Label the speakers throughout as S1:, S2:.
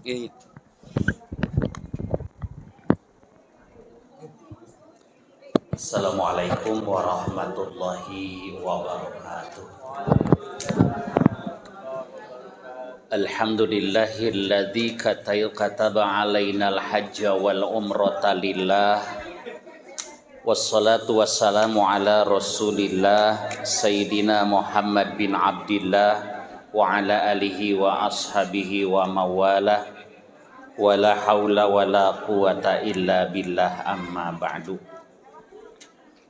S1: Gitu.
S2: Assalamualaikum warahmatullahi wabarakatuh. Alhamdulillahilladzi kataba alainal hajja wal umrata lillah. Wassalatu wassalamu ala rasulillah Sayyidina Muhammad bin Abdillah wa ala alihi wa ashabihi wa mawalah. Wala haula wala quwata illa billah, amma ba'du.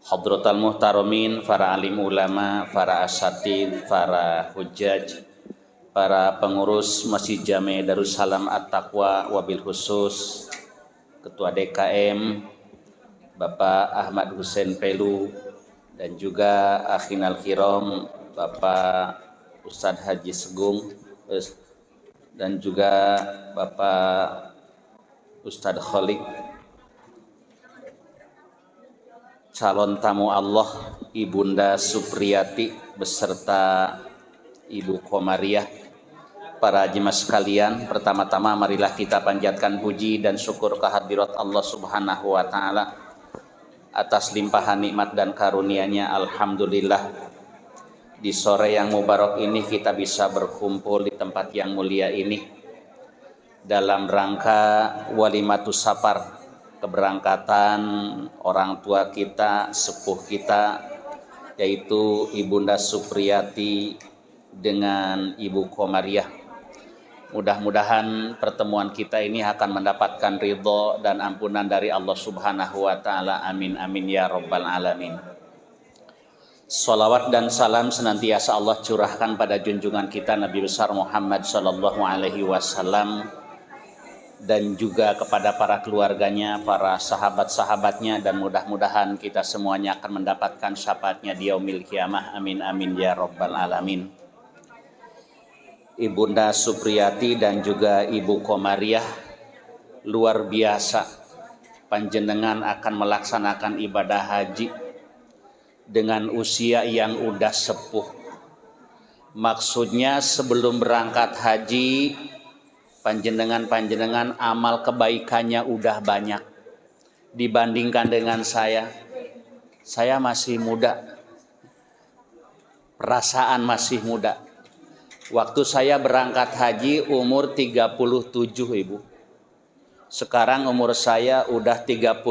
S2: Hadratal muhtaramin, para alim ulama, para asatid, para hujjaj, para pengurus Masjid Jami' Darussalam At-Taqwa, wabil khusus Ketua DKM Bapak Ahmad Hussein Pelu, dan juga akhinal kiram Bapak Ustadz Haji Segung, dan juga Bapak Ustadz Kholik, calon tamu Allah Ibunda Supriyati beserta Ibu Komariah, para jemaah sekalian, pertama-tama marilah kita panjatkan puji dan syukur kehadirat Allah Subhanahu wa taala atas limpahan nikmat dan karunia-Nya. Alhamdulillah, di sore yang mubarak ini kita bisa berkumpul di tempat yang mulia ini dalam rangka walimatus safar, keberangkatan orang tua kita, sepuh kita, yaitu Ibunda Supriyati dengan Ibu Komariah. Mudah-mudahan pertemuan kita ini akan mendapatkan ridho dan ampunan dari Allah Subhanahu wa taala. Amin amin ya rabbal alamin. Salawat dan salam senantiasa Allah curahkan pada junjungan kita Nabi besar Muhammad sallallahu alaihi wasallam, dan juga kepada para keluarganya, para sahabat-sahabatnya, dan mudah-mudahan kita semuanya akan mendapatkan syafaatnya di yaumil qiyamah. Amin amin ya rabbal alamin. Ibunda Supriyati dan juga Ibu Komariah, luar biasa panjenengan akan melaksanakan ibadah haji dengan usia yang udah sepuh. Maksudnya sebelum berangkat haji, panjenengan amal kebaikannya udah banyak dibandingkan dengan saya. Saya masih muda, perasaan masih muda. Waktu saya berangkat haji umur 37, Ibu. Sekarang umur saya udah 35.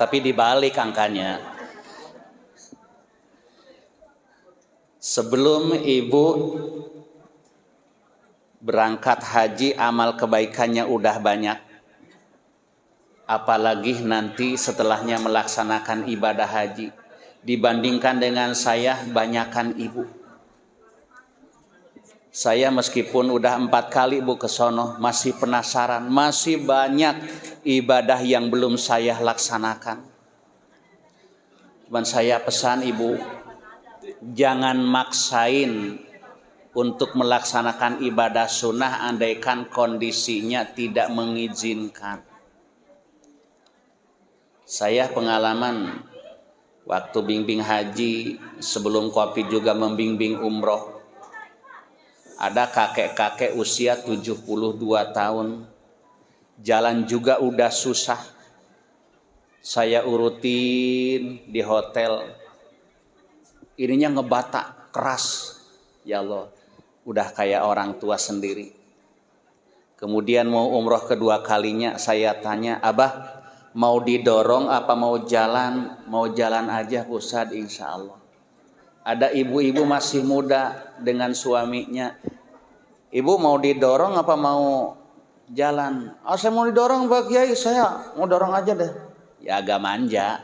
S2: Tapi dibalik angkanya. Sebelum Ibu berangkat haji, amal kebaikannya udah banyak. Apalagi nanti setelahnya melaksanakan ibadah haji. Dibandingkan dengan saya, banyakan Ibu. Saya meskipun udah 4 kali Bu ke sono, masih penasaran, masih banyak ibadah yang belum saya laksanakan. Cuman saya pesan Ibu, jangan maksain untuk melaksanakan ibadah sunnah andaikan kondisinya tidak mengizinkan. Saya pengalaman waktu bimbing haji, sebelum Covid juga membimbing umroh. Ada kakek-kakek usia 72 tahun, jalan juga udah susah. Saya urutin di hotel, ininya ngebatak keras, ya Allah, udah kayak orang tua sendiri. Kemudian mau umroh kedua kalinya, saya tanya, Abah mau didorong apa mau jalan? Mau jalan aja Ustaz, insya Allah. Ada ibu-ibu masih muda dengan suaminya, Ibu mau didorong apa mau jalan? Saya mau didorong Pak Kiai, saya mau dorong aja deh. Ya agak manja.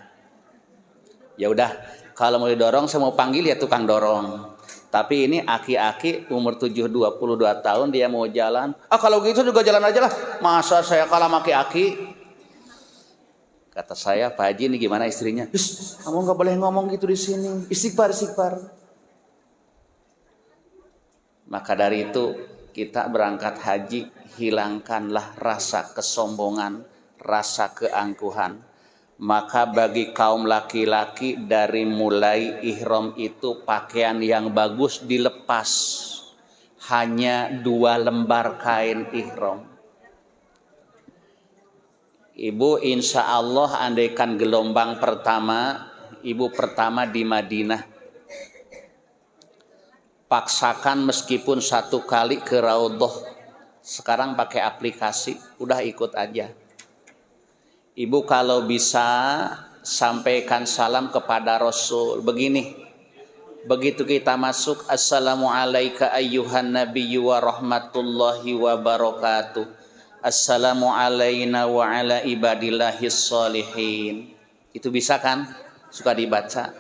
S2: Ya udah, kalau mau didorong saya mau panggil ya tukang dorong. Tapi ini aki-aki umur 22 tahun dia mau jalan. Kalau gitu juga jalan aja lah. Masa saya kalah sama aki-aki? Kata saya, Pak Haji ini gimana istrinya? Kamu nggak boleh ngomong gitu di sini. Istighfar. Maka dari itu kita berangkat haji, hilangkanlah rasa kesombongan, rasa keangkuhan. Maka bagi kaum laki-laki dari mulai ihram itu pakaian yang bagus dilepas. hanya 2 lembar kain ihram. Ibu insya Allah andaikan gelombang pertama, ibu pertama di Madinah, paksakan meskipun 1 kali ke Raudhah. Sekarang pakai aplikasi, udah ikut aja. Ibu kalau bisa sampaikan salam kepada Rasul. Begini, begitu kita masuk, Assalamualaikum ayyuhan nabiyyu wa rahmatullahi wa barakatuh. Assalamu alayna wa ala ibadillahis sholihin. Itu bisa kan? Suka dibaca.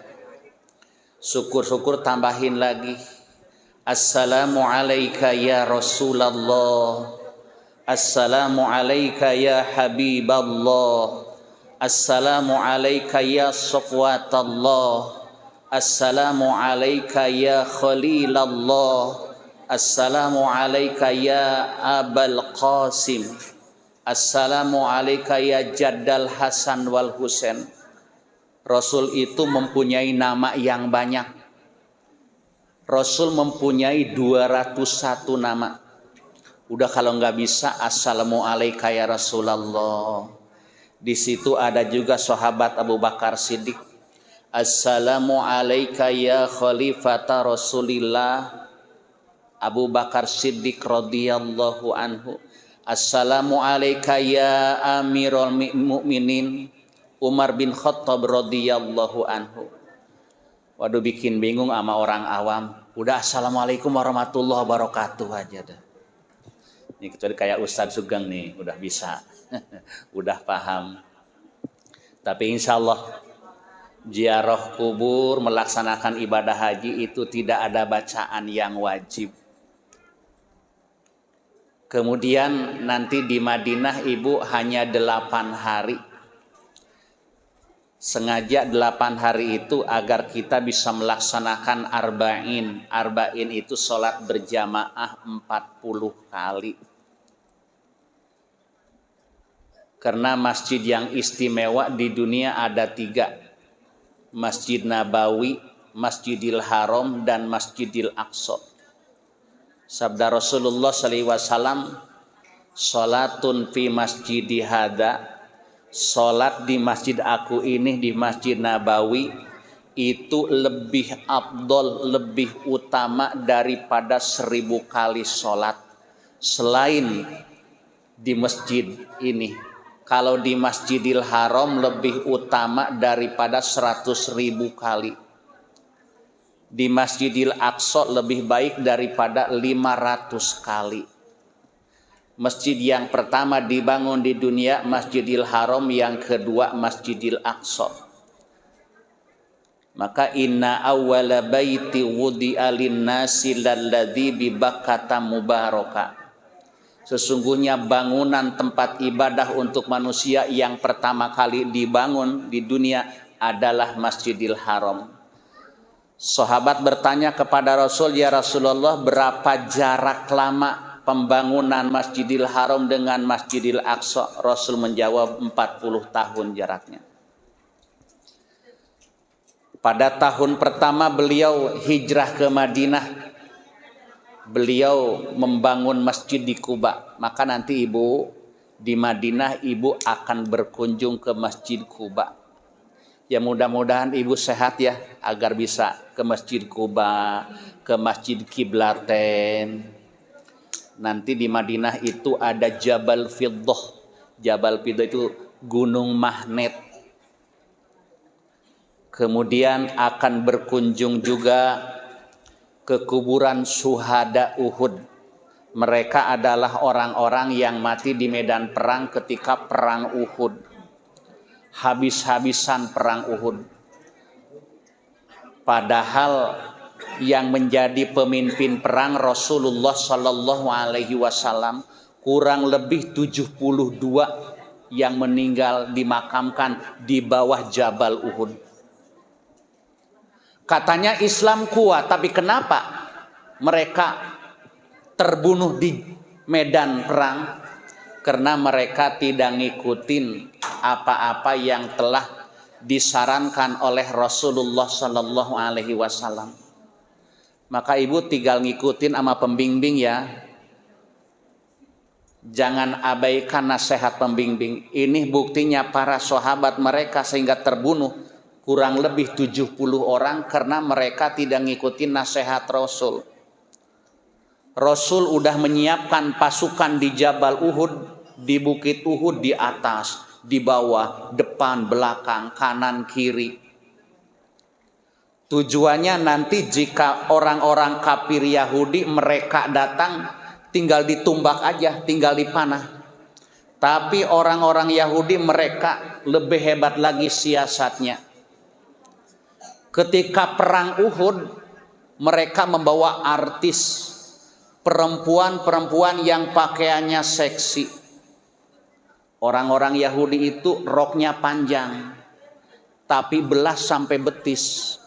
S2: Syukur-syukur tambahin lagi. Assalamu alayka ya Rasulullah. Assalamu alayka ya Habiballah. Assalamu alayka ya Safwatallah. Assalamu alayka ya Khalilallah. Assalamu alayka ya Abul Qasim. Assalamu alayka ya Jaddal Hasan wal Husain. Rasul itu mempunyai nama yang banyak. Rasul mempunyai 201 nama. Udah kalau nggak bisa, Assalamu alayka ya Rasulullah. Di situ ada juga sahabat Abu Bakar Siddiq. Assalamu alayka ya Khalifata Rasulillah. Abu Bakar Siddiq radhiyallahu anhu. Assalamu alayka ya Amirul Mukminin Umar bin Khattab radhiyallahu anhu. Waduh, bikin bingung sama orang awam. Udah assalamualaikum warahmatullahi wabarakatuh aja dah. Ini kecuali kayak Ustadz Sugeng nih, udah bisa, udah paham. Tapi insya Allah ziarah kubur, melaksanakan ibadah haji itu tidak ada bacaan yang wajib. Kemudian nanti di Madinah ibu hanya 8 hari. Sengaja 8 hari itu agar kita bisa melaksanakan arba'in. Arba'in itu sholat berjamaah 40 kali. Karena masjid yang istimewa di dunia ada 3. Masjid Nabawi, Masjidil Haram, dan Masjidil Aqsa. Sabda Rasulullah SAW, sholatun fi masjidi hada, sholat di masjid aku ini, di Masjid Nabawi, itu lebih afdol, lebih utama daripada 1000 kali sholat selain di masjid ini. Kalau di Masjidil Haram lebih utama daripada 100.000 kali. Di Masjidil Aqsa lebih baik daripada 500 kali. Masjid yang pertama dibangun di dunia Masjidil Haram, yang kedua Masjidil Aqsa. Maka inna awwala baiti wudi'a lin-nasi lalladzi bi Bakkata mubaraka. Sesungguhnya bangunan tempat ibadah untuk manusia yang pertama kali dibangun di dunia adalah Masjidil Haram. Sahabat bertanya kepada Rasul, ya Rasulullah, berapa jarak lama pembangunan Masjidil Haram dengan Masjidil Aqsa? Rasul menjawab 40 tahun jaraknya. Pada tahun pertama beliau hijrah ke Madinah, beliau membangun masjid di Kuba. Maka nanti ibu di Madinah, ibu akan berkunjung ke Masjid Kuba. Ya mudah-mudahan ibu sehat ya, agar bisa ke Masjid Kuba, ke Masjid Qiblatain. Nanti di Madinah itu ada Jabal Fiddah. Jabal Fiddah itu gunung magnet. Kemudian akan berkunjung juga ke kuburan syuhada Uhud. Mereka adalah orang-orang yang mati di medan perang ketika perang Uhud. Habis-habisan perang Uhud. Padahal yang menjadi pemimpin perang Rasulullah Sallallahu Alaihi Wasallam, kurang lebih 72 yang meninggal dimakamkan di bawah Jabal Uhud. Katanya Islam kuat, tapi kenapa mereka terbunuh di medan perang? Karena mereka tidak ngikutin apa-apa yang telah disarankan oleh Rasulullah Sallallahu Alaihi Wasallam. Maka ibu tinggal ngikutin sama pembimbing ya. Jangan abaikan nasihat pembimbing. Ini buktinya para sahabat mereka sehingga terbunuh kurang lebih 70 orang karena mereka tidak ngikutin nasihat Rasul. Rasul udah menyiapkan pasukan di Jabal Uhud, di Bukit Uhud, di atas, di bawah, depan, belakang, kanan, kiri. Tujuannya nanti jika orang-orang kafir Yahudi mereka datang, tinggal ditumbak aja, tinggal dipanah. Tapi orang-orang Yahudi mereka lebih hebat lagi siasatnya. Ketika perang Uhud, mereka membawa artis, perempuan-perempuan yang pakaiannya seksi. Orang-orang Yahudi itu roknya panjang, tapi belas sampai betis.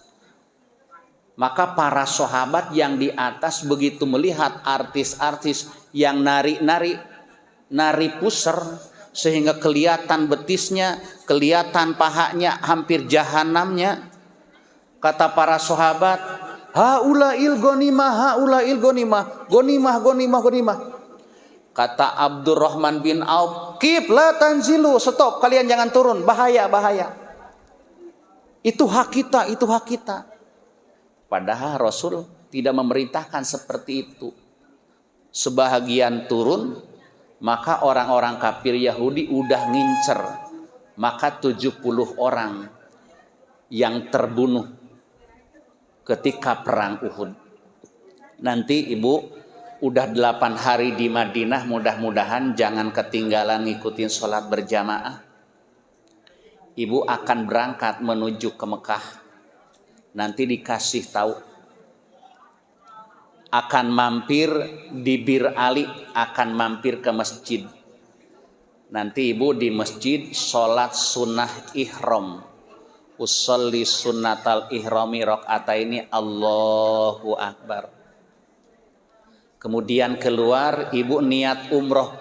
S2: Maka para sahabat yang di atas begitu melihat artis-artis yang nari puser sehingga kelihatan betisnya, kelihatan pahanya, hampir jahanamnya. Kata para sahabat, haulail gonimah, gonimah. Kata Abdurrahman bin Auf, kip la tanzilu, stop, kalian jangan turun, bahaya. Itu hak kita. Padahal Rasul tidak memerintahkan seperti itu. Sebahagian turun, maka orang-orang kafir Yahudi udah ngincer. Maka 70 orang yang terbunuh ketika perang Uhud. Nanti ibu udah 8 hari di Madinah, mudah-mudahan jangan ketinggalan ngikutin sholat berjamaah. Ibu akan berangkat menuju ke Mekah. Nanti dikasih tahu akan mampir di Bir Ali, akan mampir ke masjid. Nanti ibu di masjid sholat sunnah ihram, usolli sunnatal ihrami rakaataini, Allahu Akbar. Kemudian keluar ibu niat umroh.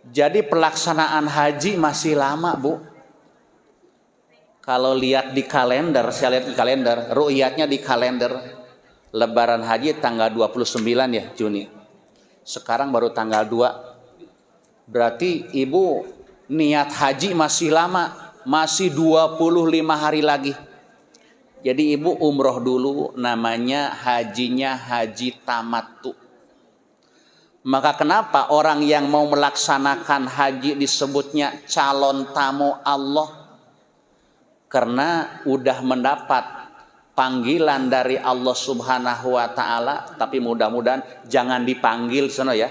S2: Jadi pelaksanaan haji masih lama bu. Kalau lihat di kalender, saya lihat di kalender, ru'yatnya di kalender, Lebaran haji tanggal 29 ya Juni. Sekarang baru tanggal 2. Berarti ibu niat haji masih lama, masih 25 hari lagi. Jadi ibu umroh dulu, namanya hajinya haji tamattu. Maka kenapa orang yang mau melaksanakan haji disebutnya calon tamu Allah? Karena udah mendapat panggilan dari Allah Subhanahu wa taala, tapi mudah-mudahan jangan dipanggil sono ya.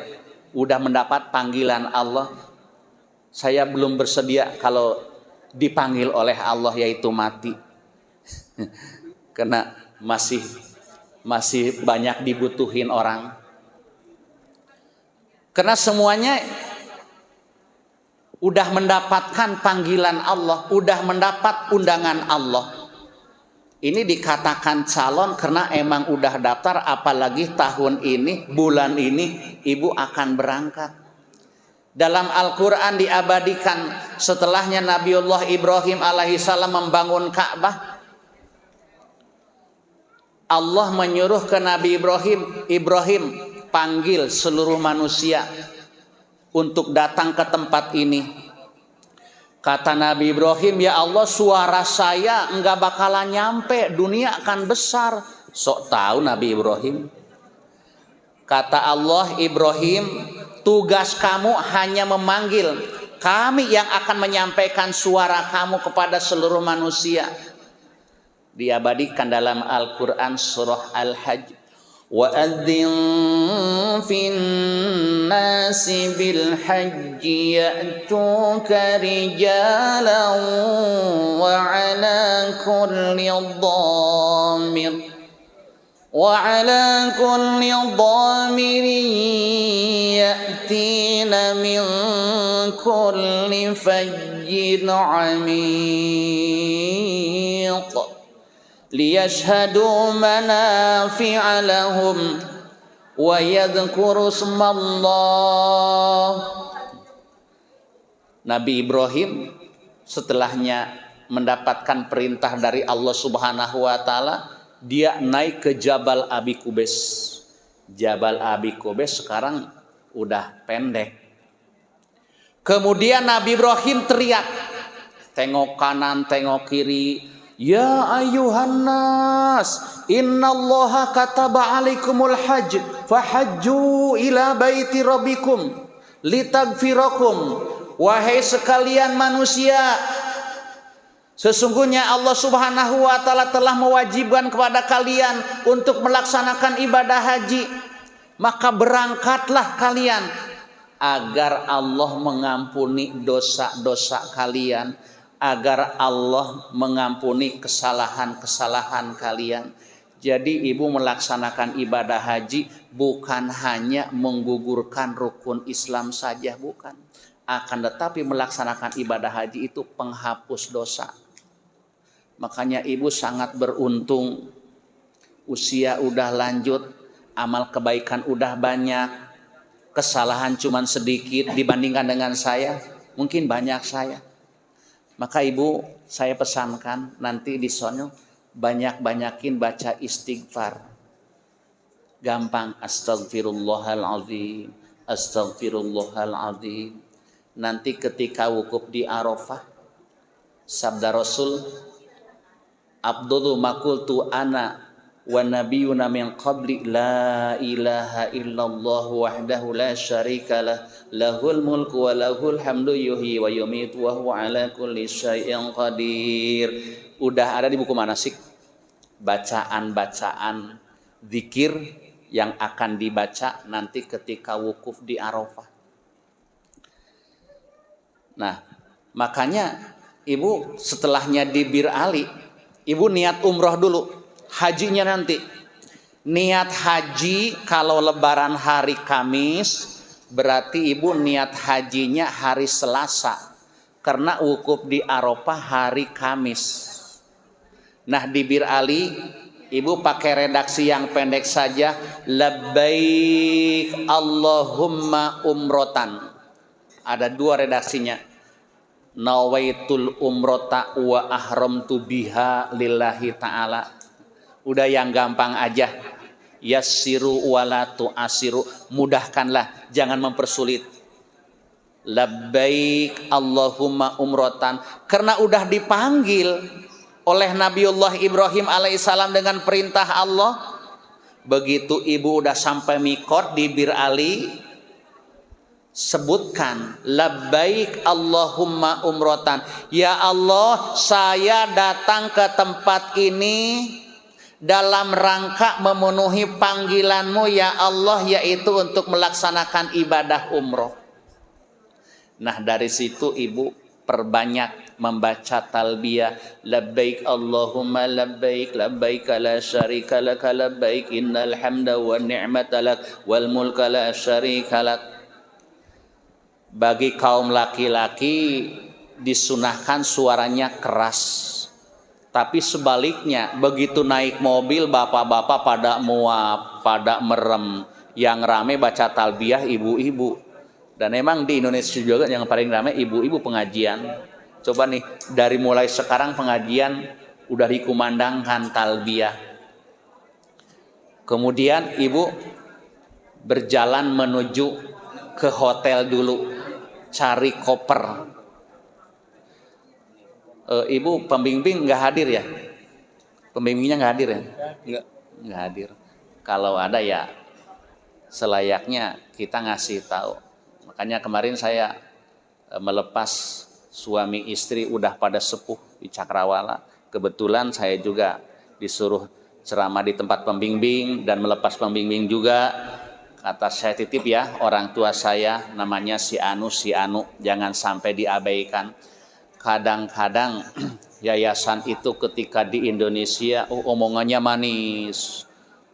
S2: Udah mendapat panggilan Allah. Saya belum bersedia kalau dipanggil oleh Allah yaitu mati. Karena masih banyak dibutuhin orang. Karena semuanya udah mendapatkan panggilan Allah, udah mendapat undangan Allah. Ini dikatakan calon karena emang udah daftar, apalagi tahun ini, bulan ini ibu akan berangkat. Dalam Al-Quran diabadikan setelahnya Nabiullah Ibrahim alaihissalam membangun Ka'bah, Allah menyuruh ke Nabi Ibrahim panggil seluruh manusia untuk datang ke tempat ini. Kata Nabi Ibrahim, ya Allah, suara saya enggak bakalan nyampe, dunia akan besar. Sok tahu Nabi Ibrahim. Kata Allah, Ibrahim, tugas kamu hanya memanggil, kami yang akan menyampaikan suara kamu kepada seluruh manusia. Diabadikan dalam Al-Quran surah Al-Hajj. وَأَذِّنْ فِي النَّاسِ بِالْحَجِّ يَأْتُوكَ رِجَالًا وَعَلَى كُلِّ ضَامِرٍ يَأْتِينَ مِنْ كُلِّ فَجٍّ عَمِيقٍ liyashhadu manafi'a lahum wa yadhkuru ismallah. Nabi Ibrahim setelahnya mendapatkan perintah dari Allah Subhanahu wa taala, dia naik ke Jabal Abi Qubais. Jabal Abi Qubais sekarang udah pendek. Kemudian Nabi Ibrahim teriak, tengok kanan, tengok kiri, ya ayuhan nas, innallaha kataba alaikumul hajj, fahajju ila baiti rabbikum litagfirakum. Wahai sekalian manusia, sesungguhnya Allah Subhanahu wa taala telah mewajibkan kepada kalian untuk melaksanakan ibadah haji. Maka berangkatlah kalian agar Allah mengampuni dosa-dosa kalian, agar Allah mengampuni kesalahan-kesalahan kalian. Jadi ibu melaksanakan ibadah haji bukan hanya menggugurkan rukun Islam saja, bukan. Akan tetapi melaksanakan ibadah haji itu penghapus dosa. Makanya ibu sangat beruntung, usia udah lanjut, amal kebaikan udah banyak, kesalahan cuman sedikit dibandingkan dengan saya, mungkin banyak saya. Maka ibu, saya pesankan nanti di sono banyak-banyakin baca istighfar. Gampang, astagfirullahaladzim, astagfirullahaladzim. Nanti ketika wukuf di Arafah, sabda Rasul, Abdullu makultu ana wa nabiyuna min qabli la ilaha illallah wahdahu la syarika lah, lahul mulku wa lahul hamdu yuhyi wa yumitu wa huwa ala kulli syai'in qadir. Udah ada di buku manasik bacaan-bacaan zikir yang akan dibaca nanti ketika wukuf di Arafah. Nah, makanya ibu setelahnya di Bir Ali, ibu niat umroh dulu, hajinya nanti. Niat haji kalau lebaran hari Kamis, berarti ibu niat hajinya hari Selasa. Karena wukuf di Arafah hari Kamis. Nah, di Bir Ali, ibu pakai redaksi yang pendek saja, labbaik Allahumma umrotan. Ada dua redaksinya. Nawaitul umrota wa ahramtu biha lillahi ta'ala. Udah yang gampang aja. Yassiru wala tu'asiru. Mudahkanlah, jangan mempersulit. Labbaik Allahumma umrotan. Karena udah dipanggil oleh Nabiullah Ibrahim alaihissalam dengan perintah Allah. Begitu ibu udah sampai mikot di Bir Ali, sebutkan labbaik Allahumma umrotan. Ya Allah, saya datang ke tempat ini dalam rangka memenuhi panggilanmu ya Allah, yaitu untuk melaksanakan ibadah umroh. Nah, dari situ ibu perbanyak membaca talbiyah, labbaik Allahumma labbaik, labbaik la syarika lak, labbaik innal hamda wan ni'mata lak wal mulka la syarika lak. Bagi kaum laki-laki disunahkan suaranya keras. Tapi sebaliknya, begitu naik mobil bapak-bapak pada muap, pada merem. Yang rame baca talbiyah ibu-ibu. Dan memang di Indonesia juga yang paling rame ibu-ibu pengajian. Coba nih, dari mulai sekarang pengajian udah dikumandangkan talbiyah. Kemudian ibu berjalan menuju ke hotel dulu, cari koper. Ibu pembimbing nggak hadir ya? Pembimbingnya nggak hadir ya? Nggak hadir. Kalau ada ya selayaknya kita ngasih tahu. Makanya kemarin saya melepas suami istri udah pada sepuh di Cakrawala. Kebetulan saya juga disuruh ceramah di tempat pembimbing dan melepas pembimbing juga. Kata saya, titip ya orang tua saya namanya si Anu, jangan sampai diabaikan. Kadang-kadang yayasan itu ketika di Indonesia omongannya manis.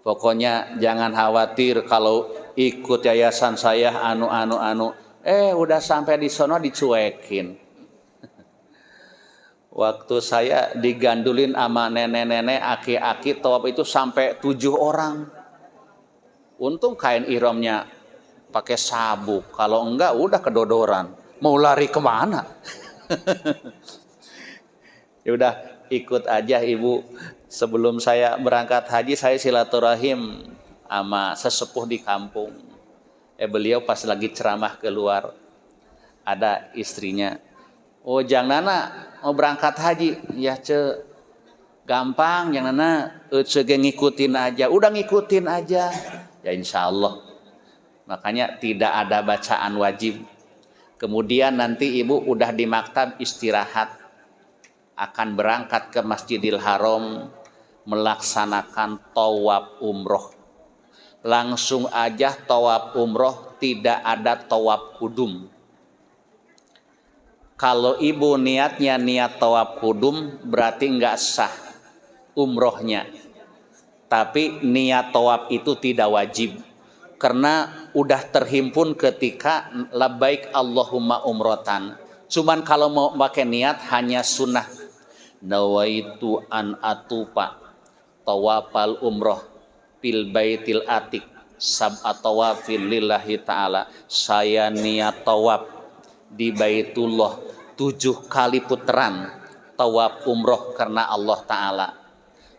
S2: Pokoknya jangan khawatir kalau ikut yayasan saya anu. Udah sampai di sono dicuekin. Waktu saya digandulin sama nenek-nenek, aki-aki tawaf itu sampai 7 orang. Untung kain ihramnya pakai sabuk. Kalau enggak udah kedodoran. Mau lari kemana? Ya udah, ikut aja ibu. Sebelum saya berangkat haji saya silaturahim sama sesepuh di kampung. Beliau pas lagi ceramah keluar, ada istrinya. Oh Jang Nana mau berangkat haji, ya ce gampang Jang Nana, ngikutin aja, udah ngikutin aja, ya insya Allah. Makanya tidak ada bacaan wajib. Kemudian nanti ibu udah di maktab istirahat, akan berangkat ke Masjidil Haram melaksanakan tawaf umroh. Langsung aja tawaf umroh, tidak ada tawaf kudum. Kalau ibu niatnya niat tawaf kudum berarti nggak sah umrohnya. Tapi niat tawaf itu tidak wajib karena udah terhimpun ketika labbaik Allahumma umrotan. Cuman kalau mau pakai niat hanya sunnah. Nawaitu an atufa tawafal umroh fil baitil atik sab'a tawafil lillahi ta'ala. Saya niat tawaf di Baitullah 7 kali putaran tawaf umroh karena Allah Ta'ala.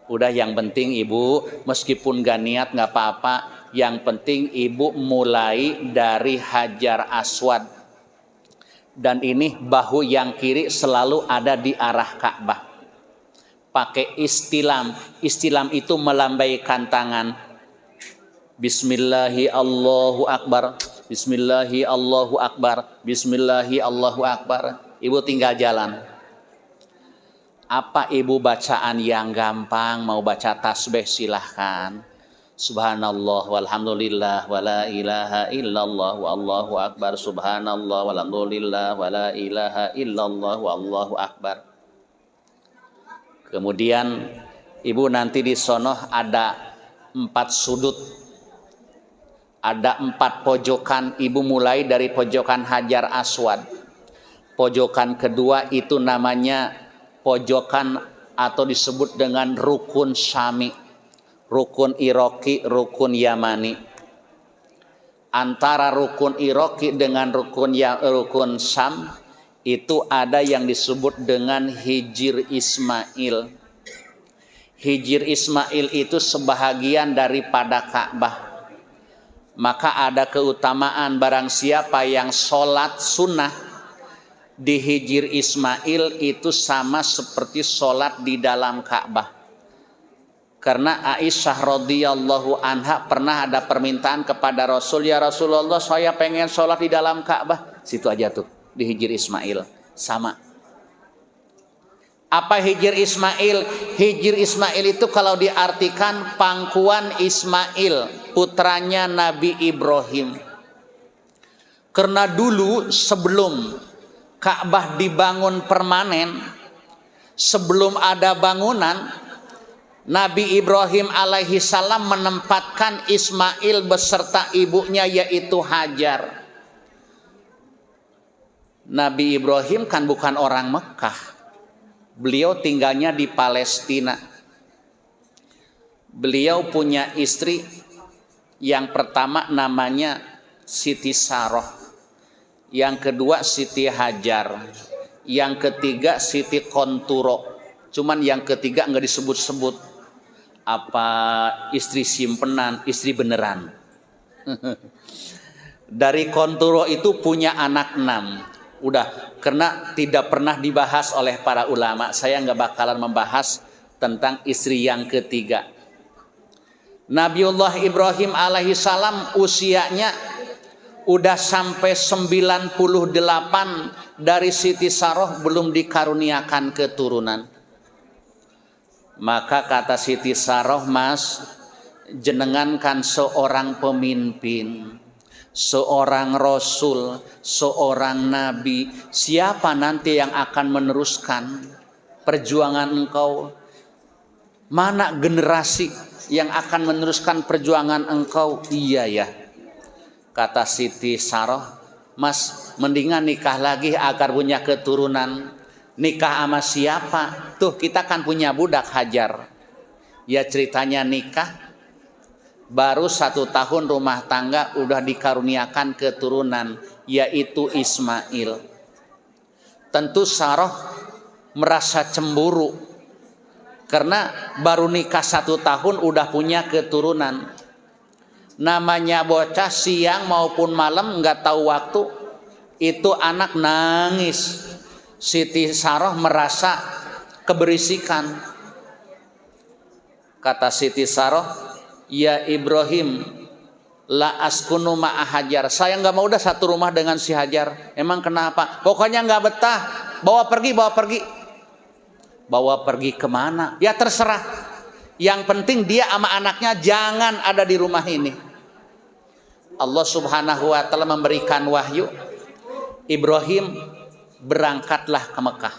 S2: Udah, yang penting ibu meskipun gak niat gak apa-apa, yang penting ibu mulai dari Hajar Aswad, dan ini bahu yang kiri selalu ada di arah Ka'bah. Pakai istilam. Istilam itu melambaikan tangan. Bismillahi Allahu Akbar, Bismillahi Allahu Akbar, Bismillahi Allahu Akbar. Ibu tinggal jalan. Apa ibu bacaan yang gampang? Mau baca tasbih silahkan. Subhanallah walhamdulillah wala ilaha illallah wallahu akbar. Subhanallah walhamdulillah wala ilaha illallah wallahu akbar. Kemudian ibu nanti di sono ada 4 sudut, ada 4 pojokan. Ibu mulai dari pojokan Hajar Aswad. Pojokan kedua itu namanya pojokan atau disebut dengan rukun Syami, rukun Iraki, rukun Yamani. Antara rukun Iraki dengan rukun Syam itu ada yang disebut dengan Hijir Ismail. Hijir Ismail itu sebahagian daripada Ka'bah. Maka ada keutamaan barang siapa yang sholat sunnah di Hijir Ismail itu sama seperti sholat di dalam Ka'bah. Karena Aisyah radhiyallahu anha pernah ada permintaan kepada Rasul, ya Rasulullah saya pengen sholat di dalam Ka'bah. Situ aja tuh di Hijir Ismail sama. Apa Hijir Ismail? Hijir Ismail itu kalau diartikan pangkuan Ismail, putranya Nabi Ibrahim. Karena dulu sebelum Ka'bah dibangun permanen, sebelum ada bangunan, Nabi Ibrahim alaihi salam menempatkan Ismail beserta ibunya yaitu Hajar. Nabi Ibrahim kan bukan orang Mekah. Beliau tinggalnya di Palestina. Beliau punya istri yang pertama namanya Siti Saroh. Yang kedua Siti Hajar, yang ketiga Siti Konturo. Cuman yang ketiga nggak disebut-sebut. Apa istri simpenan, istri beneran. Dari Konturo itu punya anak 6. Udah, karena tidak pernah dibahas oleh para ulama, saya nggak bakalan membahas tentang istri yang ketiga. Nabiullah Ibrahim alaihi salam usianya udah sampai 98, dari Siti Saroh belum dikaruniakan keturunan. Maka kata Siti Saroh, Mas, jenengan kan seorang pemimpin, seorang rasul, seorang nabi. Siapa nanti yang akan meneruskan perjuangan engkau? Mana generasi yang akan meneruskan perjuangan engkau? Iya ya, kata Siti Saroh, Mas, mendingan nikah lagi agar punya keturunan. Nikah sama siapa? Tuh kita kan punya budak Hajar. Ya ceritanya nikah, baru 1 tahun rumah tangga udah dikaruniakan keturunan, yaitu Ismail. Tentu Saroh merasa cemburu. Karena baru nikah 1 tahun udah punya keturunan. Namanya bocah siang maupun malam nggak tahu waktu, itu anak nangis. Siti Saroh merasa keberisikan. Kata Siti Saroh, ya Ibrahim, la askunu ma'a Hajar. Saya nggak mau udah satu rumah dengan si Hajar. Emang kenapa? Pokoknya nggak betah. Bawa pergi, bawa pergi. Bawa pergi kemana? Ya terserah. Yang penting dia sama anaknya jangan ada di rumah ini. Allah Subhanahu wa ta'ala memberikan wahyu. Ibrahim berangkatlah ke Mekah.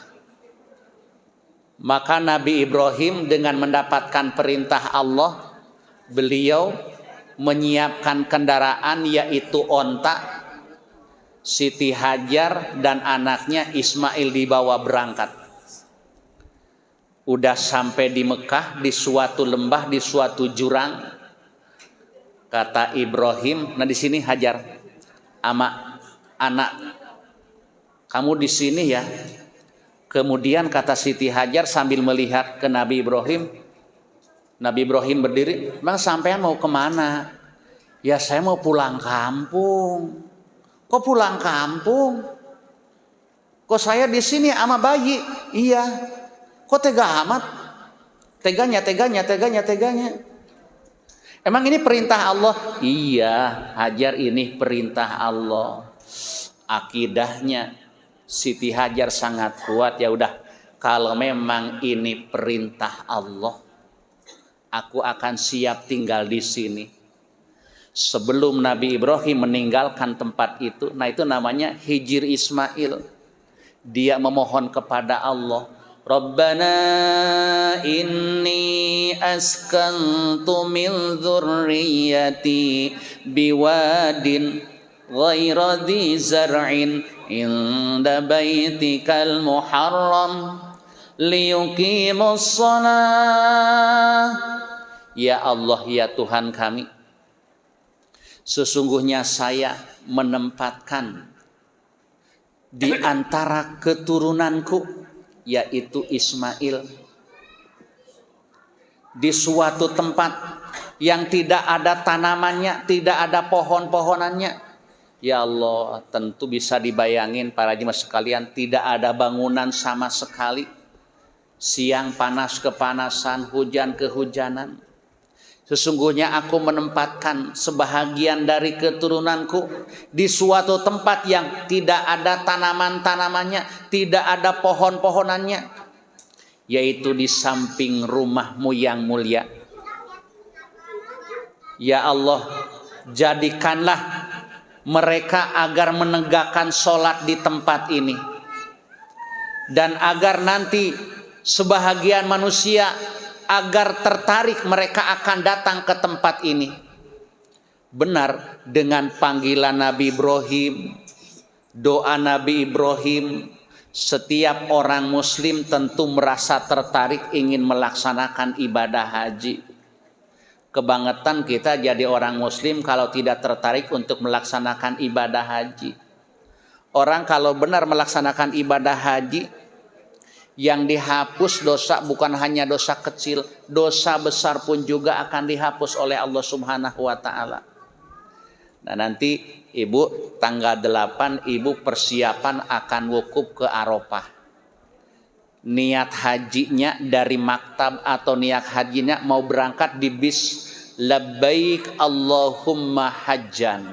S2: Maka Nabi Ibrahim dengan mendapatkan perintah Allah, beliau menyiapkan kendaraan yaitu onta. Siti Hajar dan anaknya Ismail dibawa berangkat. Udah sampai di Mekah, di suatu lembah, di suatu jurang. Kata Ibrahim, nah di sini Hajar ama anak kamu di sini ya. Kemudian kata Siti Hajar sambil melihat ke Nabi Ibrahim. Nabi Ibrahim berdiri, "Bang, sampean mau kemana?" "Ya saya mau pulang kampung." "Kok pulang kampung? Kok saya di sini sama bayi?" "Iya." "Kok tega amat?" Teganya. "Emang ini perintah Allah?" "Iya, Hajar, ini perintah Allah." Akidahnya Siti Hajar sangat kuat. Ya udah, kalau memang ini perintah Allah, aku akan siap tinggal di sini. Sebelum Nabi Ibrahim meninggalkan tempat itu, nah itu namanya Hijir Ismail. Dia memohon kepada Allah, Rabbana inni askantu min dzurriyyati biwadin ghaira dzi zar'in inda baitikal muharram liyuqimus shalah. Ya Allah, ya Tuhan kami, sesungguhnya saya menempatkan di antara keturunanku yaitu Ismail di suatu tempat yang tidak ada tanamannya, tidak ada pohon-pohonannya. Ya Allah, tentu bisa dibayangin para jemaah sekalian, tidak ada bangunan sama sekali. Siang panas kepanasan, hujan kehujanan. Sesungguhnya aku menempatkan sebahagian dari keturunanku di suatu tempat yang tidak ada tanaman-tanamannya, tidak ada pohon-pohonannya, yaitu di samping rumahmu yang mulia. Ya Allah, jadikanlah mereka agar menegakkan sholat di tempat ini, dan agar nanti sebahagian manusia agar tertarik mereka akan datang ke tempat ini. Benar, dengan panggilan Nabi Ibrahim, doa Nabi Ibrahim, setiap orang muslim tentu merasa tertarik ingin melaksanakan ibadah haji. Kebangetan kita jadi orang muslim kalau tidak tertarik untuk melaksanakan ibadah haji. Orang kalau benar melaksanakan ibadah haji, yang dihapus dosa bukan hanya dosa kecil, dosa besar pun juga akan dihapus oleh Allah Subhanahu wa ta'ala. Nah nanti ibu tanggal 8 ibu persiapan akan wukuf ke Arafah. Niat hajinya dari maktab atau niat hajinya mau berangkat di bis labbaik Allahumma hajjan.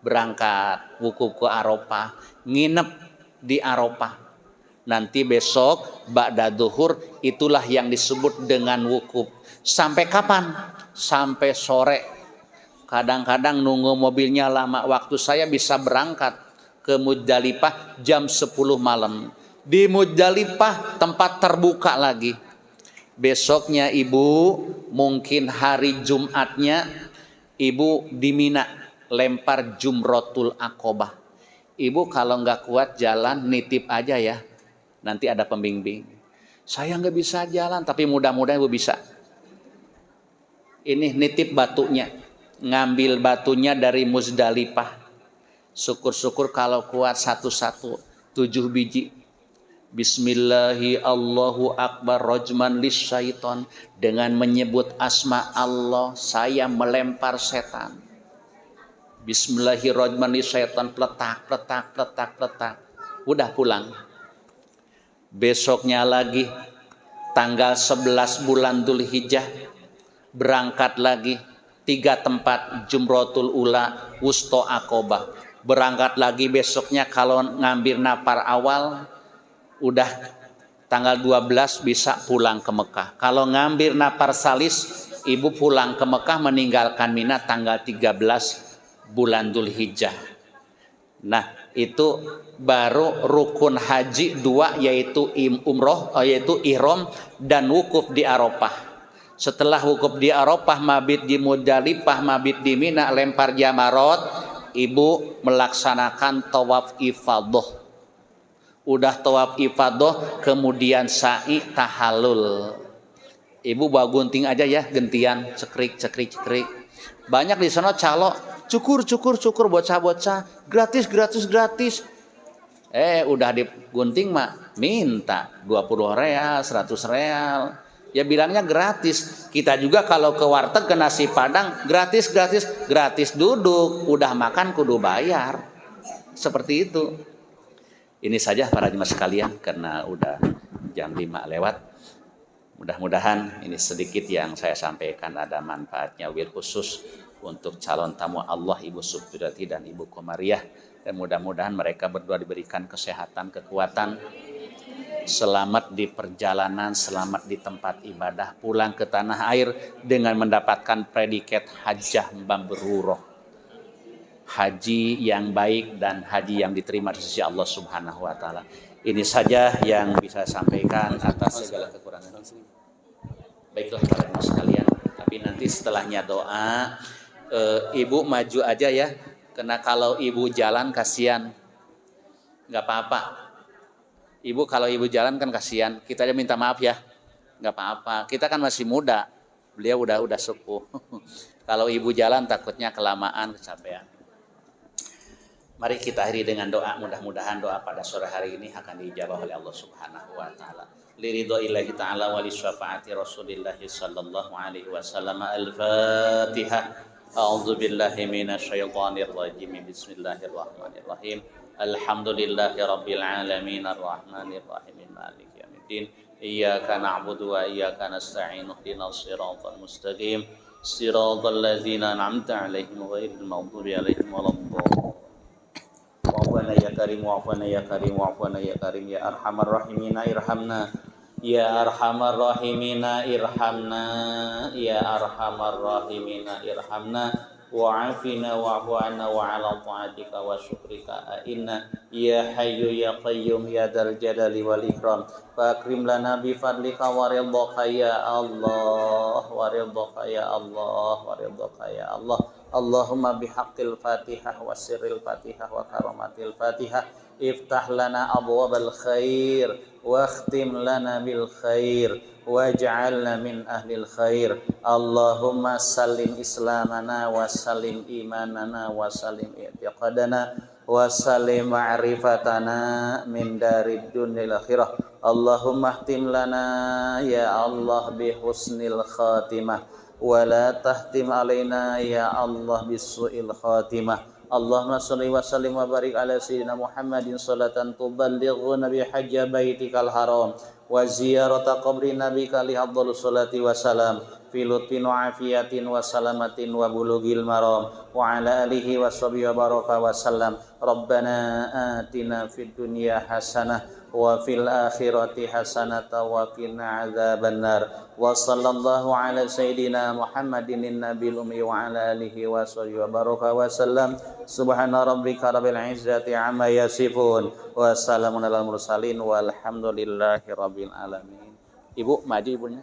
S2: Berangkat wukuf ke Arafah, nginep di Arafah. Nanti besok ba'da duhur itulah yang disebut dengan wukuf. Sampai kapan? Sampai sore. Kadang-kadang nunggu mobilnya lama. Waktu saya bisa berangkat ke Muzdalifah jam 10 malam. Di Muzdalifah tempat terbuka lagi. Besoknya ibu, mungkin hari Jumatnya, ibu di Mina lempar Jumrotul Aqobah. Ibu kalau nggak kuat jalan nitip aja ya. Nanti ada pembimbing. Saya nggak bisa jalan, tapi mudah-mudahan ibu bisa. Ini nitip batunya, ngambil batunya dari Muzdalifah. Syukur-syukur kalau kuat 1-1, 7 biji. Bismillahi Allahu Akbar rajman lisyaiton, dengan menyebut asma Allah saya melempar setan. Bismillahirrahmanirrahim, pletak pletak pletak pletak. Udah pulang. Besoknya lagi tanggal 11 bulan Dzulhijjah berangkat lagi 3 tempat Jumratul Ula, Wusta, Aqobah. Berangkat lagi besoknya kalau ngambil nafar awal udah tanggal 12 bisa pulang ke Mekah. Kalau ngambil nafar salis, ibu pulang ke Mekah meninggalkan Mina tanggal 13 bulan Dzulhijjah. Nah, itu baru rukun haji 2 yaitu umroh, yaitu ihram dan wukuf di Arafah. Setelah wukuf di Arafah, mabit di Muzdalifah, mabit di Mina, lempar jamarot, ibu melaksanakan tawaf ifadah. Udah tawaf ifadah, kemudian sa'i tahallul. Ibu bawa gunting aja ya, gentian, cekrik cekrik cekrik. Banyak di sana calo, cukur bocah-bocah, gratis. Udah digunting mah minta 20 real, 100 real. Ya bilangnya gratis. Kita juga kalau ke warteg ke nasi padang gratis duduk, udah makan kudu bayar. Seperti itu. Ini saja para jemaah sekalian karena udah jam 5 lewat. Mudah-mudahan ini sedikit yang saya sampaikan ada manfaatnya, wabil khusus untuk calon tamu Allah Ibu Subdurati dan Ibu Komariah, dan mudah-mudahan mereka berdua diberikan kesehatan, kekuatan, selamat di perjalanan, selamat di tempat ibadah, pulang ke tanah air dengan mendapatkan predikat hajjah mabrurah, haji yang baik dan haji yang diterima di sisi Allah Subhanahu wa taala. Ini saja yang bisa saya sampaikan atas segala kekurangan. Baiklah para jemaah sekalian, tapi nanti setelahnya doa, ibu maju aja ya, karena kalau ibu jalan kasihan. Nggak apa-apa. Ibu kalau ibu jalan kan kasihan. Kita aja minta maaf ya. Nggak apa-apa. Kita kan masih muda. Beliau udah sepuh. Kalau ibu jalan takutnya kelamaan, kecapean. Mari kita akhiri dengan doa. Mudah-mudahan doa pada sore hari ini akan dijawab oleh Allah Subhanahu wa taala. Liridhoillahi ta'ala wa li syafaati Rasulillah sallallahu alaihi wasallam. Al-Fatihah. A'udzu billahi minasyaitonir rajim. Bismillahirrahmanirrahim. Alhamdulillahi rabbil alamin arrahmanir rahim maliki yaumiddin. Iyyaka na'budu wa iyyaka nasta'in. Ihdinas siratal mustaqim. Siratal ladzina an'amta 'alaihim ghairil maghdubi 'alaihim waladdallin. Wa'afwana ya karim, wa'afwana ya karim, wa'afwana ya karim, ya arhamar rahimina irhamna, ya arhamar rahimina irhamna, ya arhamar rahimina irhamna, wa'afina wa'fu anna wa'ala ta'atika wa syukrika a'inna, ya hayyu ya qayyum ya dal jalali wal ikram, fakrim lana bi fadlika wa ridhaka ya Allah, wa ridhaka ya Allah, wa ridhaka ya Allah. Allahumma bihaqqil Fatihah wa sirril Fatihah wa karamatil Fatihah iftah lana abwabal khair wa khtim lana bil khair waj'alna min ahlil khair. Allahumma sallim islamana wa sallim imanana wa sallim i'tiqadana wa sallim ma'rifatana min darid dunyal akhirah. Allahumma khtim lana ya Allah bi husnil khatimah wa la tahtim alaina ya Allah bisu'il khatimah. Allahumma shalli wa sallim wa barik ala sayyidina Muhammadin salatan tuballighuna bi hajja baitikal haram wa ziyarata qabri nabika li afdhalus salati wa salam fi lutfin wa afiyatin wa salamatin wa bulughil maram wa ala alihi wa sahbihi wa baraka wa sallam. Rabbana atina fid dunya hasanah wa fil akhirati hasanatan wa qina adzabannar. Wa sallallahu ala sayyidina Muhammadin nabiyil ummi wa ala alihi wa sahbihi wa baraka wa sallam. Subhana rabbika rabbil izzati amma yasifun wa salamun alal mursalin walhamdulillahi rabbil alamin. Ibu maju ibunya.